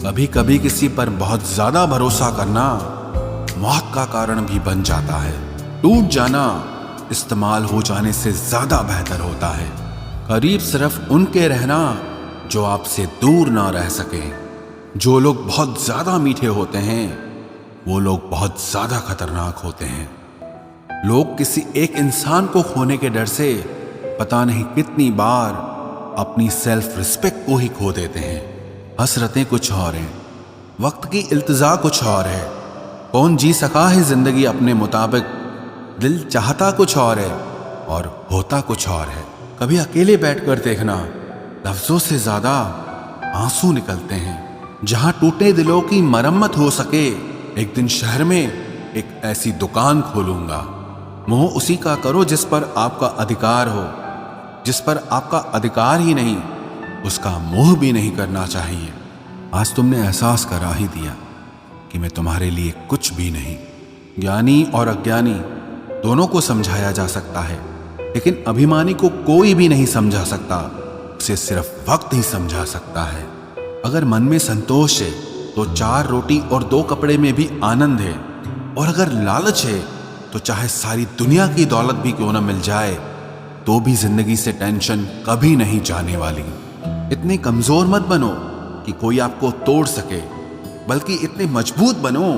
कभी कभी किसी पर बहुत ज्यादा भरोसा करना मौत का कारण भी बन जाता है। टूट जाना इस्तेमाल हो जाने से ज्यादा बेहतर होता है। करीब सिर्फ उनके रहना जो आपसे दूर ना रह सके। जो लोग बहुत ज्यादा मीठे होते हैं वो लोग बहुत ज्यादा खतरनाक होते हैं। लोग किसी एक इंसान को खोने के डर से पता नहीं कितनी बार अपनी सेल्फ रिस्पेक्ट को ही खो देते हैं। हसरतें कुछ और हैं, वक्त की इल्तिजा कुछ और है। कौन जी सका है जिंदगी अपने मुताबिक, दिल चाहता कुछ और है और होता कुछ और है। कभी अकेले बैठकर देखना, लफ्जों से ज्यादा आंसू निकलते हैं। जहां टूटे दिलों की मरम्मत हो सके, एक दिन शहर में एक ऐसी दुकान खोलूंगा। मोह उसी का करो जिस पर आपका अधिकार हो, जिस पर आपका अधिकार ही नहीं उसका मोह भी नहीं करना चाहिए। आज तुमने एहसास करा ही दिया कि मैं तुम्हारे लिए कुछ भी नहीं। ज्ञानी और अज्ञानी दोनों को समझाया जा सकता है, लेकिन अभिमानी को कोई भी नहीं समझा सकता। उसे सिर्फ वक्त ही समझा सकता है। अगर मन में संतोष है तो 4 रोटी और 2 कपड़े में भी आनंद है, और अगर लालच है तो चाहे सारी दुनिया की दौलत भी क्यों न मिल जाए तो भी जिंदगी से टेंशन कभी नहीं जाने वाली। इतने कमजोर मत बनो कि कोई आपको तोड़ सके, बल्कि इतने मजबूत बनो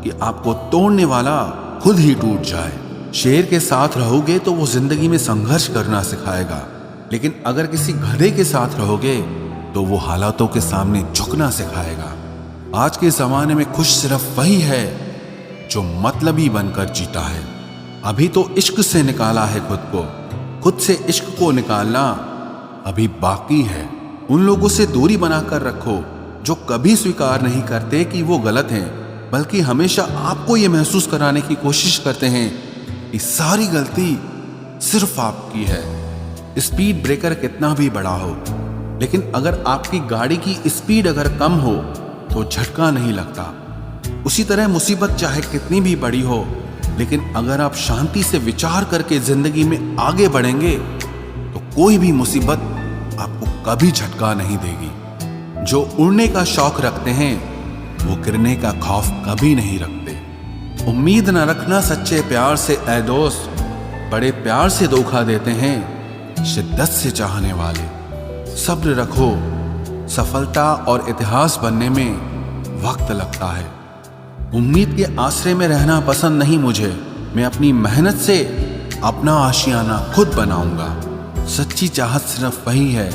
कि आपको तोड़ने वाला खुद ही टूट जाए। शेर के साथ रहोगे तो वो जिंदगी में संघर्ष करना सिखाएगा, लेकिन अगर किसी गधे के साथ रहोगे तो वो हालातों के सामने झुकना सिखाएगा। आज के जमाने में खुश सिर्फ वही है जो मतलबी बनकर जीता है। अभी तो इश्क से निकाला है खुद को, खुद से इश्क को निकालना अभी बाकी है। उन लोगों से दूरी बनाकर रखो जो कभी स्वीकार नहीं करते कि वो गलत हैं, बल्कि हमेशा आपको ये महसूस कराने की कोशिश करते हैं कि सारी गलती सिर्फ आपकी है। स्पीड ब्रेकर कितना भी बड़ा हो, लेकिन अगर आपकी गाड़ी की स्पीड अगर कम हो तो झटका नहीं लगता। उसी तरह मुसीबत चाहे कितनी भी बड़ी हो, लेकिन अगर आप शांति से विचार करके जिंदगी में आगे बढ़ेंगे तो कोई भी मुसीबत आपको कभी झटका नहीं देगी। जो उड़ने का शौक रखते हैं वो गिरने का खौफ कभी नहीं रखते। उम्मीद न रखना सच्चे प्यार से ऐ दोस्त, बड़े प्यार से धोखा देते हैं शिद्दत से चाहने वाले। सब्र रखो, सफलता और इतिहास बनने में वक्त लगता है। उम्मीद के आसरे में रहना पसंद नहीं मुझे। मैं अपनी मेहनत से अपना आशियाना खुद बनाऊंगा। सच्ची चाहत सिर्फ वही है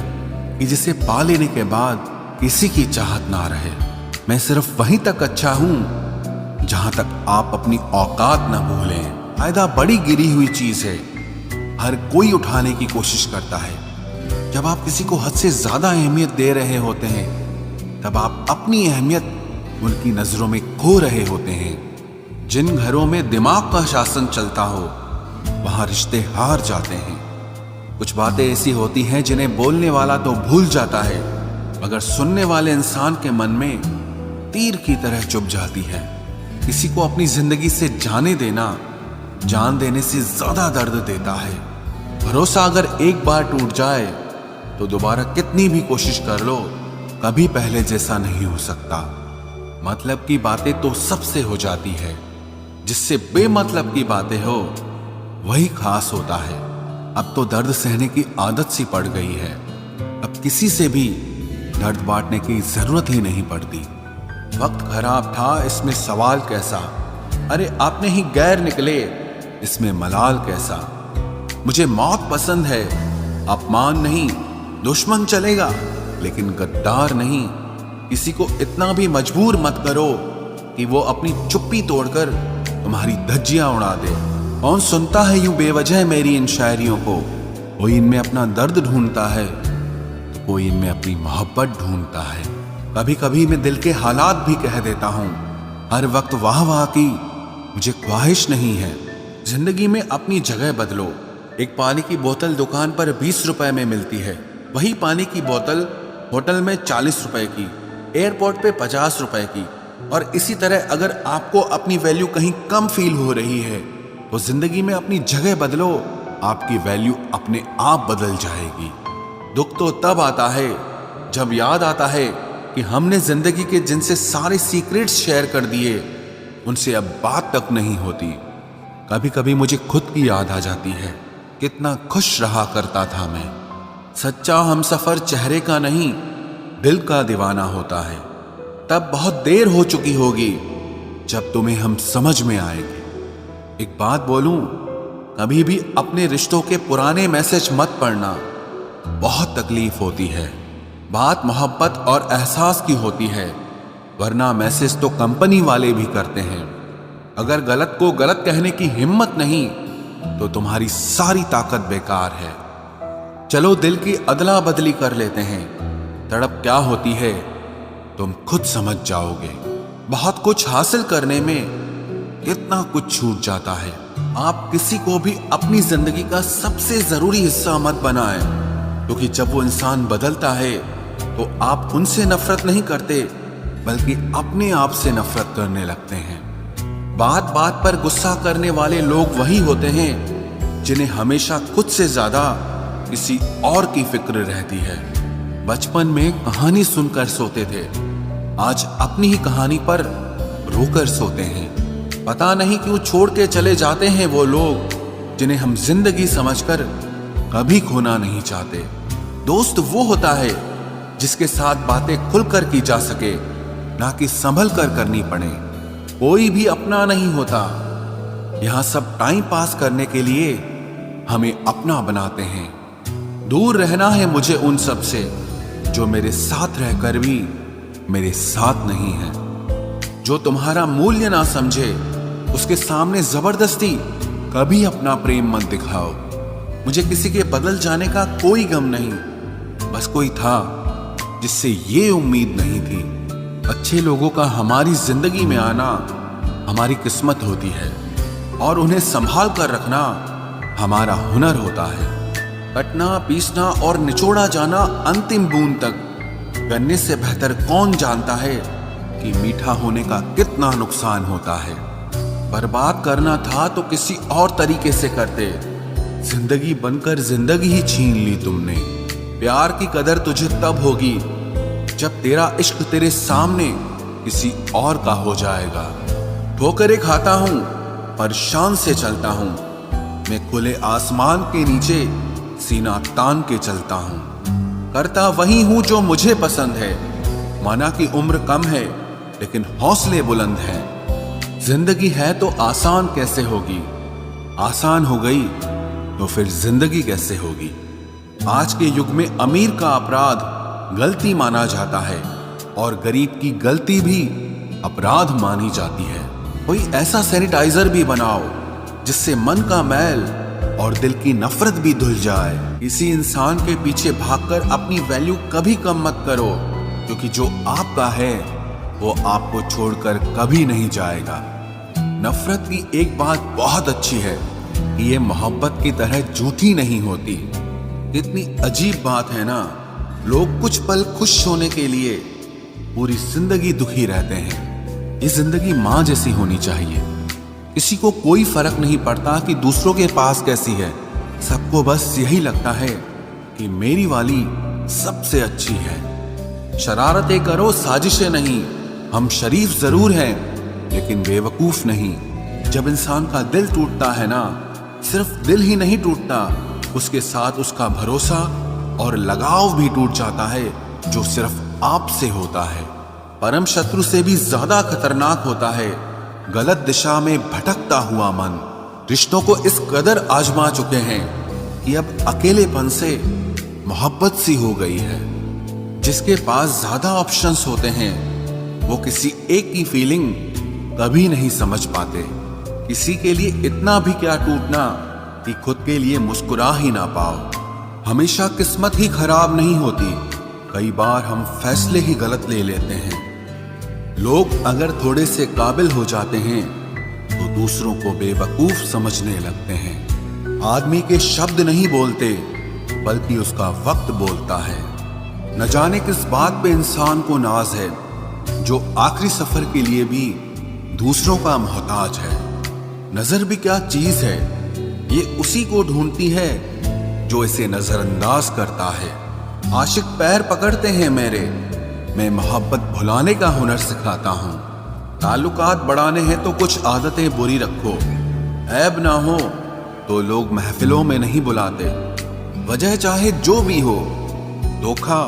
कि जिसे पा लेने के बाद किसी की चाहत ना रहे। मैं सिर्फ वहीं तक अच्छा हूं जहां तक आप अपनी औकात ना भूलें। फायदा बड़ी गिरी हुई चीज है, हर कोई उठाने की कोशिश करता है। जब आप किसी को हद से ज्यादा अहमियत दे रहे होते हैं तब आप अपनी अहमियत उनकी नजरों में खो रहे होते हैं। जिन घरों में दिमाग का शासन चलता हो वहां रिश्ते हार जाते हैं। कुछ बातें ऐसी होती हैं जिन्हें बोलने वाला तो भूल जाता है, मगर सुनने वाले इंसान के मन में तीर की तरह चुभ जाती है। किसी को अपनी जिंदगी से जाने देना जान देने से ज्यादा दर्द देता है। भरोसा अगर एक बार टूट जाए तो दोबारा कितनी भी कोशिश कर लो कभी पहले जैसा नहीं हो सकता। मतलब की बातें तो सबसे हो जाती है, जिससे बेमतलब की बातें हो वही खास होता है। अब तो दर्द सहने की आदत सी पड़ गई है। अब किसी से भी दर्द बांटने की जरूरत ही नहीं पड़ती। वक्त खराब था इसमें सवाल कैसा, अरे आपने ही गैर निकले इसमें मलाल कैसा। मुझे मौत पसंद है, अपमान नहीं, दुश्मन चलेगा लेकिन गद्दार नहीं। किसी को इतना भी मजबूर मत करो कि वो अपनी चुप्पी तोड़कर तुम्हारी धज्जियां उड़ा दे। कौन सुनता है यूं बेवजह मेरी इन शायरियों को। कोई इनमें अपना दर्द ढूंढता है तो कोई इनमें अपनी मोहब्बत ढूंढता है। कभी कभी मैं दिल के हालात भी कह देता हूं। हर वक्त वाह वाह की मुझे ख्वाहिश नहीं है। जिंदगी में अपनी जगह बदलो। एक पानी की बोतल दुकान पर 20 रुपए में मिलती है, वही पानी की बोतल होटल में 40 रुपए की, एयरपोर्ट पे 50 रुपए की। और इसी तरह अगर आपको अपनी वैल्यू कहीं कम फील हो रही है तो जिंदगी में अपनी जगह बदलो, आपकी वैल्यू अपने आप बदल जाएगी। दुख तो तब आता है जब याद आता है कि हमने जिंदगी के जिनसे सारे सीक्रेट्स शेयर कर दिए उनसे अब बात तक नहीं होती। कभी कभी मुझे खुद की याद आ जाती है, कितना खुश रहा करता था मैं। सच्चा हमसफर चेहरे का नहीं दिल का दीवाना होता है। तब बहुत देर हो चुकी होगी जब तुम्हें हम समझ में आएंगे। एक बात बोलूं, कभी भी अपने रिश्तों के पुराने मैसेज मत पढ़ना, बहुत तकलीफ होती है। बात मोहब्बत और एहसास की होती है, वरना मैसेज तो कंपनी वाले भी करते हैं। अगर गलत को गलत कहने की हिम्मत नहीं तो तुम्हारी सारी ताकत बेकार है। चलो दिल की अदला बदली कर लेते हैं, तड़प क्या होती है तुम खुद समझ जाओगे। बहुत कुछ हासिल करने में कितना कुछ छूट जाता है। आप किसी को भी अपनी जिंदगी का सबसे जरूरी हिस्सा मत बनाएं, क्योंकि जब वो इंसान बदलता है तो आप उनसे नफरत नहीं करते बल्कि अपने आप से नफरत करने लगते हैं। बात बात पर गुस्सा करने वाले लोग वही होते हैं जिन्हें हमेशा खुद से ज्यादा किसी और की फिक्र रहती है। बचपन में कहानी सुनकर सोते थे, आज अपनी ही कहानी पर रोकर सोते हैं। पता नहीं क्यों छोड़ के चले जाते हैं वो लोग जिन्हें हम जिंदगी समझकर कभी खोना नहीं चाहते। दोस्त वो होता है जिसके साथ बातें खुलकर की जा सके, ना कि संभल कर करनी पड़े। कोई भी अपना नहीं होता, यहां सब टाइम पास करने के लिए हमें अपना बनाते हैं। दूर रहना है मुझे उन सब से जो मेरे साथ रहकर भी मेरे साथ नहीं है। जो तुम्हारा मूल्य ना समझे उसके सामने जबरदस्ती कभी अपना प्रेम मत दिखाओ। मुझे किसी के बदल जाने का कोई गम नहीं, बस कोई था जिससे ये उम्मीद नहीं थी। अच्छे लोगों का हमारी जिंदगी में आना हमारी किस्मत होती है और उन्हें संभाल कर रखना हमारा हुनर होता है। कटना, पीसना और निचोड़ा जाना अंतिम बूंद तक करने से बेहतर कौन जानता है कि मीठा होने का कितना नुकसान होता है। बर्बाद करना था तो किसी और तरीके से करते, जिंदगी बनकर जिंदगी ही छीन ली तुमने। प्यार की कदर तुझे तब होगी जब तेरा इश्क तेरे सामने किसी और का हो जाएगा। ठोकरें खाता हूं पर शान से चलता हूं, मैं खुले आसमान के नीचे सीना तान के चलता हूं। करता वही हूं जो मुझे पसंद है, माना कि उम्र कम है लेकिन हौसले बुलंद हैं। जिंदगी है तो आसान कैसे होगी, आसान हो गई तो फिर जिंदगी कैसे होगी। आज के युग में अमीर का अपराध गलती माना जाता है और गरीब की गलती भी अपराध मानी जाती है। कोई ऐसा सैनिटाइजर भी बनाओ जिससे मन का मैल और दिल की नफरत भी धुल जाए। किसी इंसान के पीछे भागकर अपनी वैल्यू कभी कम मत करो, क्योंकि जो आपका है वो आपको छोड़कर कभी नहीं जाएगा। नफरत की एक बात बहुत अच्छी है कि ये मोहब्बत की तरह झूठी नहीं होती। कितनी अजीब बात है ना, लोग कुछ पल खुश होने के लिए पूरी जिंदगी दुखी रहते हैं। ये जिंदगी माँ जैसी होनी चाहिए। किसी को कोई फर्क नहीं पड़ता कि दूसरों के पास कैसी है, सबको बस यही लगता है कि मेरी वाली सबसे अच्छी है। शरारतें करो, साजिशें नहीं। हम शरीफ जरूर हैं लेकिन बेवकूफ नहीं। जब इंसान का दिल टूटता है ना, सिर्फ दिल ही नहीं टूटता, उसके साथ उसका भरोसा और लगाव भी टूट जाता है जो सिर्फ आपसे होता है। परम शत्रु से भी ज्यादा खतरनाक होता है गलत दिशा में भटकता हुआ मन। रिश्तों को इस कदर आजमा चुके हैं कि अब अकेलेपन से मोहब्बत सी हो गई है। जिसके पास ज्यादा ऑप्शंस होते हैं वो किसी एक की फीलिंग कभी नहीं समझ पाते। किसी के लिए इतना भी क्या टूटना कि खुद के लिए मुस्कुरा ही ना पाओ। हमेशा किस्मत ही खराब नहीं होती, कई बार हम फैसले ही गलत ले लेते हैं। लोग अगर थोड़े से काबिल हो जाते हैं तो दूसरों को बेवकूफ समझने लगते हैं। आदमी के शब्द नहीं बोलते बल्कि उसका वक्त बोलता है। न जाने किस बात पे इंसान को नाज है जो आखिरी सफर के लिए भी दूसरों का मोहताज है। नजर भी क्या चीज है, ये उसी को ढूंढती है जो इसे नजरअंदाज करता है। आशिक पैर पकड़ते हैं मेरे, मैं मोहब्बत भुलाने का हुनर सिखाता हूँ। ताल्लुकात बढ़ाने हैं तो कुछ आदतें बुरी रखो। ऐब ना हो तो लोग महफिलों में नहीं बुलाते। वजह चाहे जो भी हो, धोखा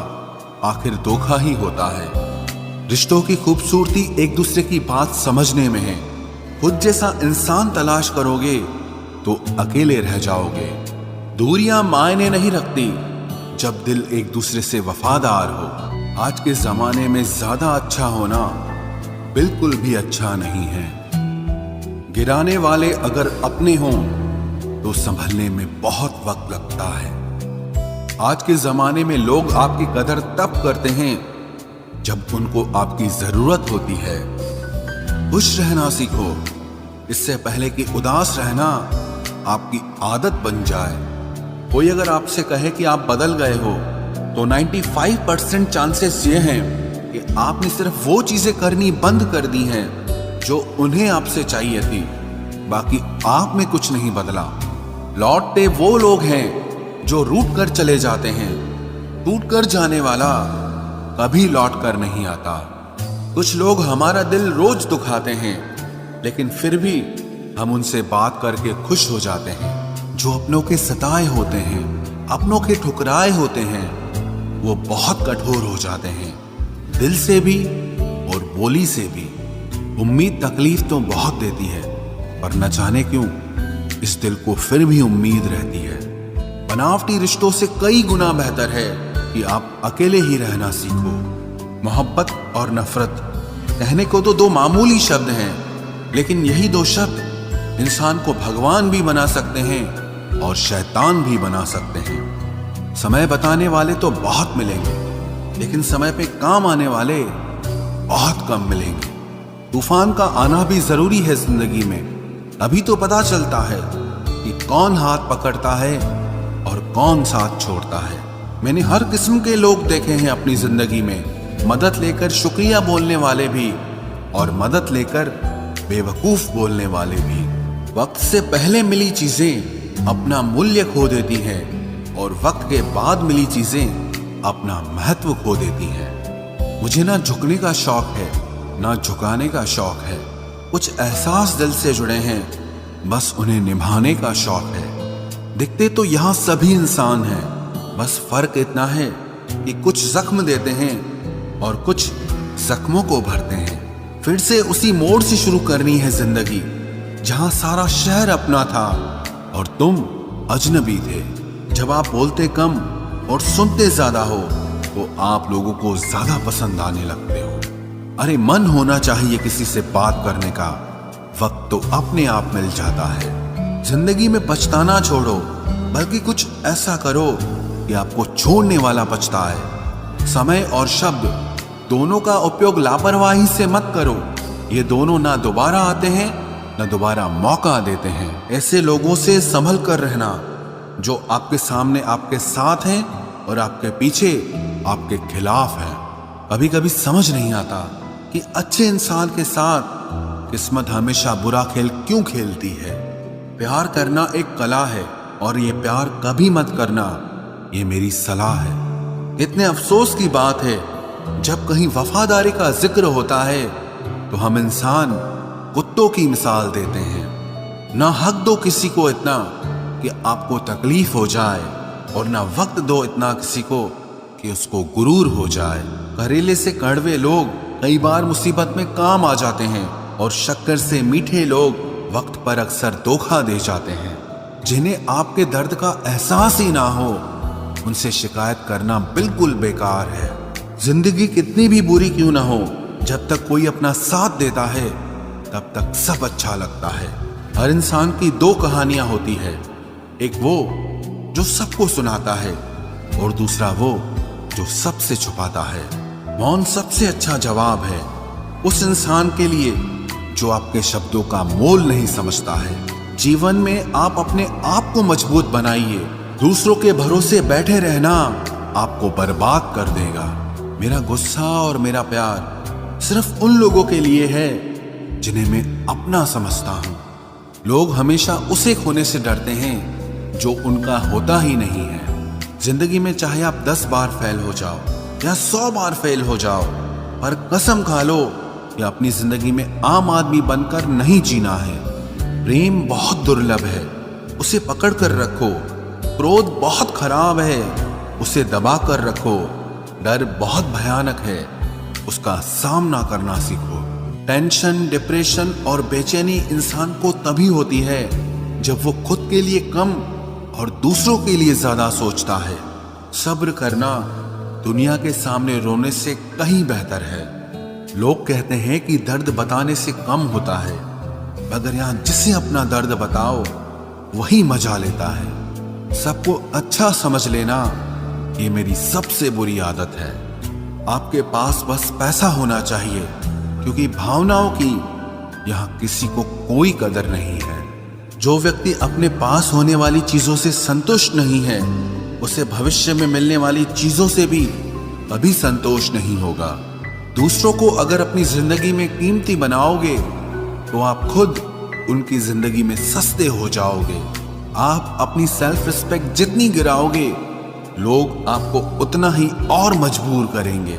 आखिर धोखा ही होता है। रिश्तों की खूबसूरती एक दूसरे की बात समझने में है। खुद जैसा इंसान तलाश करोगे तो अकेले रह जाओगे। दूरियां मायने नहीं रखती जब दिल एक दूसरे से वफादार हो। आज के जमाने में ज्यादा अच्छा होना बिल्कुल भी अच्छा नहीं है। गिराने वाले अगर अपने हों तो संभलने में बहुत वक्त लगता है। आज के जमाने में लोग आपकी कदर तब करते हैं जब उनको आपकी जरूरत होती है। खुश रहना सीखो, इससे पहले कि उदास रहना आपकी आदत बन जाए। कोई अगर आपसे कहे कि आप बदल गए हो तो 95% चांसेस ये हैं कि आपने सिर्फ वो चीजें करनी बंद कर दी हैं जो उन्हें आपसे चाहिए थी। बाकी आप में कुछ नहीं बदला। लौटते वो लोग हैं जो रूठ कर चले जाते हैं। टूट कर जाने वाला कभी लौट कर नहीं आता। कुछ लोग हमारा दिल रोज दुखाते हैं, लेकिन फिर भी हम उनसे बात करके खुश हो जाते हैं। जो अपनों के सताए होते हैं, अपनों के ठुकराए होते हैं, वो बहुत कठोर हो जाते हैं, दिल से भी और बोली से भी। उम्मीद तकलीफ तो बहुत देती है, पर न जाने क्यों इस दिल को फिर भी उम्मीद रहती है। बनावटी रिश्तों से कई गुना बेहतर है कि आप अकेले ही रहना सीखो। मोहब्बत और नफरत कहने को तो दो मामूली शब्द हैं, लेकिन यही दो शब्द इंसान को भगवान भी बना सकते हैं और शैतान भी बना सकते हैं। समय बताने वाले तो बहुत मिलेंगे, लेकिन समय पे काम आने वाले बहुत कम मिलेंगे। तूफान का आना भी जरूरी है जिंदगी में, अभी तो पता चलता है कि कौन हाथ पकड़ता है और कौन साथ छोड़ता है। मैंने हर किस्म के लोग देखे हैं अपनी जिंदगी में, मदद लेकर शुक्रिया बोलने वाले भी और मदद लेकर बेवकूफ बोलने वाले भी। वक्त से पहले मिली चीजें अपना मूल्य खो देती हैं और वक्त के बाद मिली चीजें अपना महत्व खो देती हैं। मुझे ना झुकने का शौक है, ना झुकाने का शौक है। कुछ एहसास दिल से जुड़े हैं, बस उन्हें निभाने का शौक है। दिखते तो यहाँ सभी इंसान हैं, बस फर्क इतना है कि कुछ जख्म देते हैं और कुछ जख्मों को भरते हैं। फिर से उसी मोड़ से शुरू करनी है जिंदगी, जहां सारा शहर अपना था और तुम अजनबी थे। जब आप बोलते कम और सुनते ज्यादा हो तो आप लोगों को ज्यादा पसंद आने लगते हो। अरे मन होना चाहिए किसी से बात करने का, वक्त तो अपने आप मिल जाता है। जिंदगी में पछताना छोड़ो, बल्कि कुछ ऐसा करो कि आपको छोड़ने वाला पछताए। समय और शब्द दोनों का उपयोग लापरवाही से मत करो। ये दोनों ना दोबारा आते हैं ना दोबारा मौका देते हैं। ऐसे लोगों से संभल कर रहना जो आपके सामने आपके साथ हैं और आपके पीछे आपके खिलाफ हैं। कभी कभी समझ नहीं आता कि अच्छे इंसान के साथ किस्मत हमेशा बुरा खेल क्यों खेलती है। प्यार करना एक कला है और ये प्यार कभी मत करना, ये मेरी सलाह है। इतने अफसोस की बात है, जब कहीं वफादारी का जिक्र होता है तो हम इंसान कुत्तों की मिसाल देते हैं। ना हक दो किसी को इतना कि आपको तकलीफ हो जाए, और ना वक्त दो इतना किसी को कि उसको गुरूर हो जाए। करेले से कड़वे लोग कई बार मुसीबत में काम आ जाते हैं, और शक्कर से मीठे लोग वक्त पर अक्सर धोखा दे जाते हैं। जिन्हें आपके दर्द का एहसास ही ना हो, उनसे शिकायत करना बिल्कुल बेकार है। जिंदगी कितनी भी बुरी क्यों ना हो, जब तक कोई अपना साथ देता है तब तक सब अच्छा लगता है। हर इंसान की दो कहानियां होती है, एक वो जो सबको सुनाता है और दूसरा वो जो सबसे छुपाता है। मौन सबसे अच्छा जवाब है उस इंसान के लिए जो आपके शब्दों का मोल नहीं समझता है। जीवन में आप अपने आप को मजबूत बनाइए, दूसरों के भरोसे बैठे रहना आपको बर्बाद कर देगा। मेरा गुस्सा और मेरा प्यार सिर्फ उन लोगों के लिए है जिन्हें मैं अपना समझता हूं। लोग हमेशा उसे खोने से डरते हैं जो उनका होता ही नहीं है। जिंदगी में चाहे आप 10 बार फेल हो जाओ, या 100 बार फेल हो जाओ, पर कसम खा लो कि अपनी जिंदगी में आम आदमी बनकर नहीं जीना है। प्रेम बहुत दुर्लभ है, उसे पकड़ कर रखो। क्रोध बहुत खराब है, उसे दबा कर रखो। डर बहुत भयानक है, उसका सामना करना सीखो। टेंशन, डिप्रेशन और बेचैनी इंसान को तभी होती है जब वो खुद के लिए कम और दूसरों के लिए ज्यादा सोचता है। सब्र करना दुनिया के सामने रोने से कहीं बेहतर है। लोग कहते हैं कि दर्द बताने से कम होता है, मगर यहां जिसे अपना दर्द बताओ वही मजा लेता है। सबको अच्छा समझ लेना ये मेरी सबसे बुरी आदत है। आपके पास बस पैसा होना चाहिए, क्योंकि भावनाओं की यहां किसी को कोई कदर नहीं है। जो व्यक्ति अपने पास होने वाली चीजों से संतुष्ट नहीं है, उसे भविष्य में मिलने वाली चीजों से भी कभी संतोष नहीं होगा। दूसरों को अगर अपनी जिंदगी में कीमती बनाओगे तो आप खुद उनकी जिंदगी में सस्ते हो जाओगे। आप अपनी सेल्फ रिस्पेक्ट जितनी गिराओगे, लोग आपको उतना ही और मजबूर करेंगे।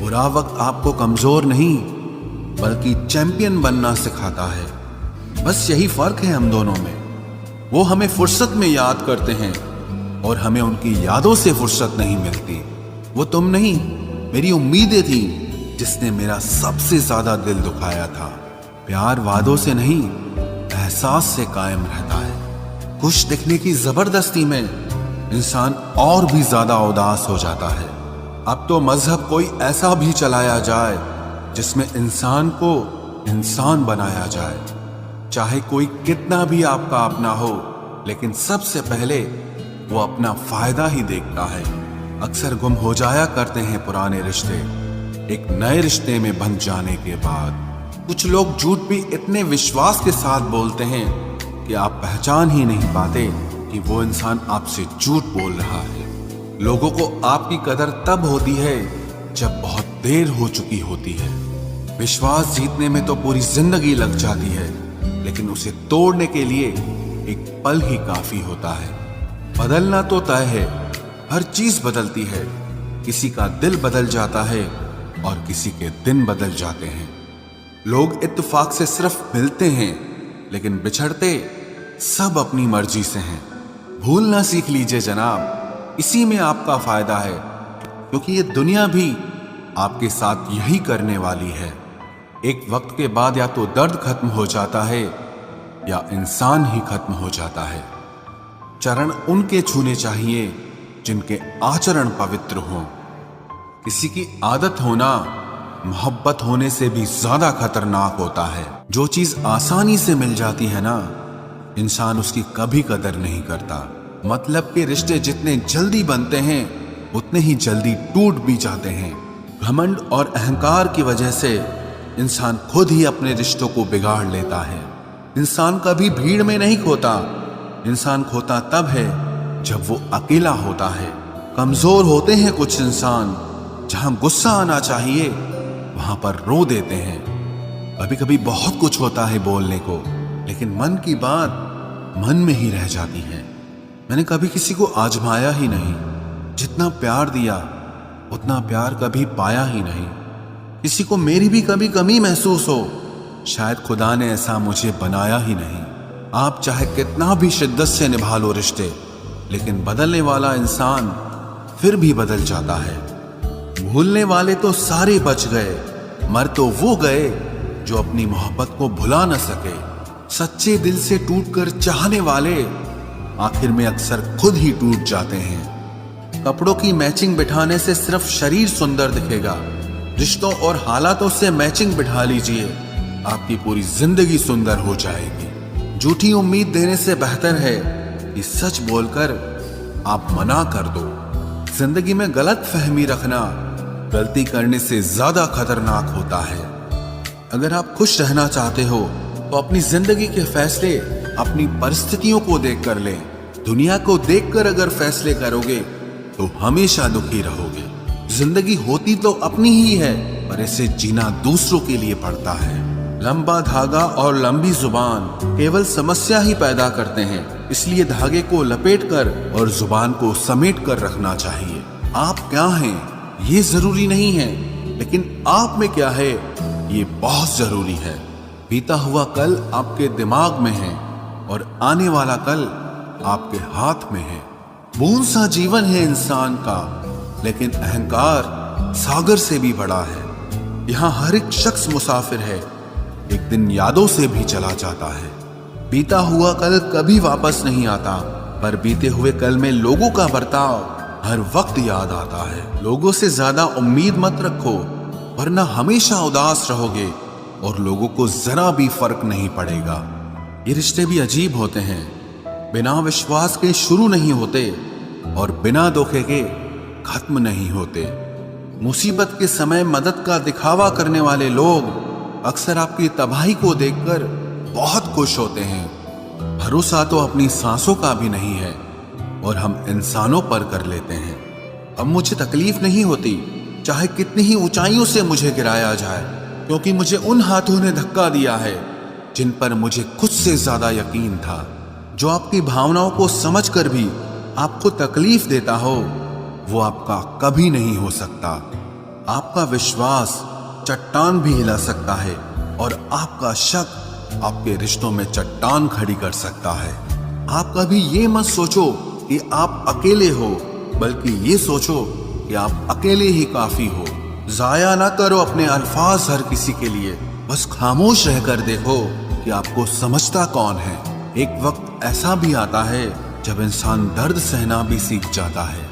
बुरा वक्त आपको कमजोर नहीं बल्कि चैंपियन बनना सिखाता है। बस यही फर्क है हम दोनों में। वो हमें फुर्सत में याद करते हैं और हमें उनकी यादों से फुर्सत नहीं मिलती। वो तुम नहीं, मेरी उम्मीदें थी जिसने मेरा सबसे ज्यादा दिल दुखाया था। प्यार वादों से नहीं, एहसास से कायम रहता है। खुश दिखने की जबरदस्ती में इंसान और भी ज्यादा उदास हो जाता है। अब तो मजहब कोई ऐसा भी चलाया जाए जिसमें इंसान को इंसान बनाया जाए। चाहे कोई कितना भी आपका अपना हो, लेकिन सबसे पहले वो अपना फायदा ही देखता है। अक्सर गुम हो जाया करते हैं पुराने रिश्ते एक नए रिश्ते में बन जाने के बाद। कुछ लोग झूठ भी इतने विश्वास के साथ बोलते हैं कि आप पहचान ही नहीं पाते कि वो इंसान आपसे झूठ बोल रहा है। लोगों को आपकी कदर तब होती है जब बहुत देर हो चुकी होती है। विश्वास जीतने में तो पूरी जिंदगी लग जाती है, लेकिन उसे तोड़ने के लिए एक पल ही काफी होता है। बदलना तो तय है, हर चीज बदलती है। किसी का दिल बदल जाता है और किसी के दिन बदल जाते हैं। लोग इत्तेफाक से सिर्फ मिलते हैं, लेकिन बिछड़ते सब अपनी मर्जी से हैं। भूलना सीख लीजिए जनाब, इसी में आपका फायदा है, क्योंकि ये दुनिया भी आपके साथ यही करने वाली है। एक वक्त के बाद या तो दर्द खत्म हो जाता है या इंसान ही खत्म हो जाता है। चरण उनके छूने चाहिए जिनके आचरण पवित्र हों। किसी की आदत होना मोहब्बत होने से भी ज्यादा खतरनाक होता है। जो चीज आसानी से मिल जाती है ना, इंसान उसकी कभी कदर नहीं करता। मतलब के रिश्ते जितने जल्दी बनते हैं उतने ही जल्दी टूट भी जाते हैं। घमंड और अहंकार की वजह से इंसान खुद ही अपने रिश्तों को बिगाड़ लेता है। इंसान कभी भीड़ में नहीं खोता, इंसान खोता तब है जब वो अकेला होता है। कमजोर होते हैं कुछ इंसान, जहां गुस्सा आना चाहिए वहां पर रो देते हैं। कभी कभी बहुत कुछ होता है बोलने को, लेकिन मन की बात मन में ही रह जाती है। मैंने कभी किसी को आजमाया ही नहीं। जितना प्यार दिया उतना प्यार कभी पाया ही नहीं। किसी को मेरी भी कभी कमी महसूस हो, शायद खुदा ने ऐसा मुझे बनाया ही नहीं। आप चाहे कितना भी शिद्दत से निभा लो रिश्ते, लेकिन बदलने वाला इंसान फिर भी बदल जाता है। भूलने वाले तो सारे बच गए, मर तो वो गए जो अपनी मोहब्बत को भुला न सके। सच्चे दिल से टूटकर चाहने वाले आखिर में अक्सर खुद ही टूट जाते हैं। कपड़ों की मैचिंग बिठाने से सिर्फ शरीर सुंदर दिखेगा, रिश्तों और हालातों से मैचिंग बिठा लीजिए, आपकी पूरी जिंदगी सुंदर हो जाएगी। झूठी उम्मीद देने से बेहतर है कि सच बोलकर आप मना कर दो। जिंदगी में गलत फहमी रखना गलती करने से ज्यादा खतरनाक होता है। अगर आप खुश रहना चाहते हो तो अपनी जिंदगी के फैसले अपनी परिस्थितियों को देखकर लें। दुनिया को देखकर अगर फैसले करोगे तो हमेशा दुखी रहोगे। जिंदगी होती तो अपनी ही है, पर इसे जीना दूसरों के लिए पड़ता है। लंबा धागा और लंबी जुबान केवल समस्या ही पैदा करते हैं, इसलिए धागे को लपेटकर और जुबान को समेट कर रखना चाहिए। आप क्या हैं ये जरूरी नहीं है, लेकिन आप में क्या है ये बहुत जरूरी है। बीता हुआ कल आपके दिमाग में है और आने वाला कल आपके हाथ में है। बूंद सा जीवन है इंसान का, लेकिन अहंकार सागर से भी बड़ा है। यहाँ हर एक शख्स मुसाफिर है, एक दिन यादों से भी चला जाता है। बीता हुआ कल कभी वापस नहीं आता, पर बीते हुए कल में लोगों का बर्ताव हर वक्त याद आता है। लोगों से ज्यादा उम्मीद मत रखो, वरना हमेशा उदास रहोगे और लोगों को जरा भी फर्क नहीं पड़ेगा। ये रिश्ते भी अजीब होते हैं, बिना विश्वास के शुरू नहीं होते और बिना धोखे के खत्म नहीं होते। मुसीबत के समय मदद का दिखावा करने वाले लोग अक्सर आपकी तबाही को देखकर बहुत खुश होते हैं। भरोसा तो अपनी सांसों का भी नहीं है और हम इंसानों पर कर लेते हैं। अब मुझे तकलीफ नहीं होती चाहे कितनी ही ऊंचाइयों से मुझे गिराया जाए, क्योंकि मुझे उन हाथों ने धक्का दिया है जिन पर मुझे खुद से ज्यादा यकीन था। जो आपकी भावनाओं को समझकर भी आपको तकलीफ देता हो, वो आपका कभी नहीं हो सकता। आपका विश्वास चट्टान भी हिला सकता है और आपका शक आपके रिश्तों में चट्टान खड़ी कर सकता है। आप कभी ये मत सोचो कि आप अकेले हो, बल्कि ये सोचो कि आप अकेले ही काफी हो। जाया ना करो अपने अल्फाज हर किसी के लिए, बस खामोश रहकर देखो कि आपको समझता कौन है। एक वक्त ऐसा भी आता है जब इंसान दर्द सहना भी सीख जाता है।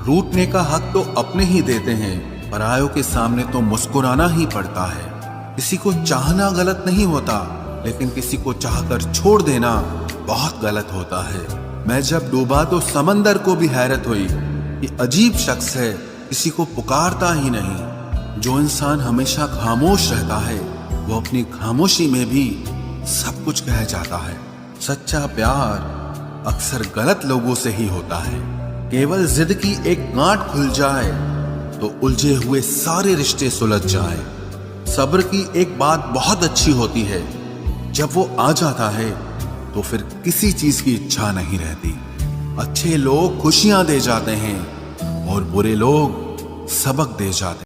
रूठने का हक तो अपने ही देते हैं, परायों के सामने तो मुस्कुराना ही पड़ता है। किसी को चाहना गलत नहीं होता, लेकिन किसी को चाहकर छोड़ देना बहुत गलत होता है। मैं जब डूबा तो समंदर को भी हैरत हुई। ये अजीब शख्स है, किसी को पुकारता ही नहीं। जो इंसान हमेशा खामोश रहता है, वो अपनी खामोशी में भी सब कुछ कह जाता है। सच्चा प्यार अक्सर गलत लोगों से ही होता है। केवल जिद की एक गांठ खुल जाए तो उलझे हुए सारे रिश्ते सुलझ जाए। सब्र की एक बात बहुत अच्छी होती है, जब वो आ जाता है तो फिर किसी चीज की इच्छा नहीं रहती। अच्छे लोग खुशियां दे जाते हैं और बुरे लोग सबक दे जाते हैं।